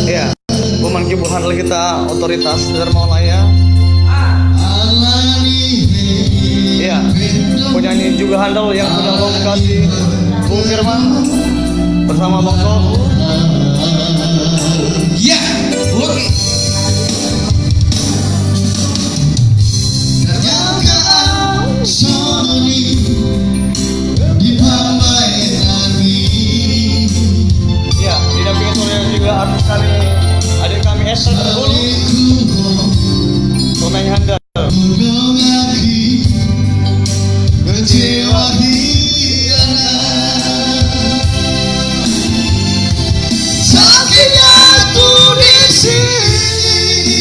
Ya, Buman Kibuhan kita otoritas dari Maulaya. Ya, penyanyi juga handal yang sudah mau kasih Bung Firman bersama Bang Sol. Ya, oke. Ya, didampingi oleh juga artis kami, adik kami Esther dulu, pemain handal.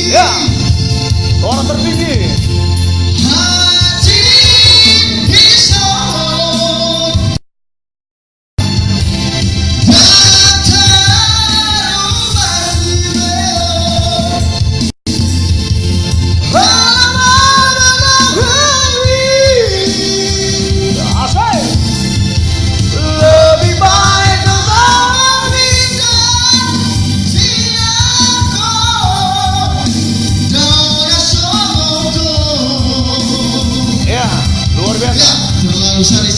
Ya, suara tertinggi. Terlalu sadis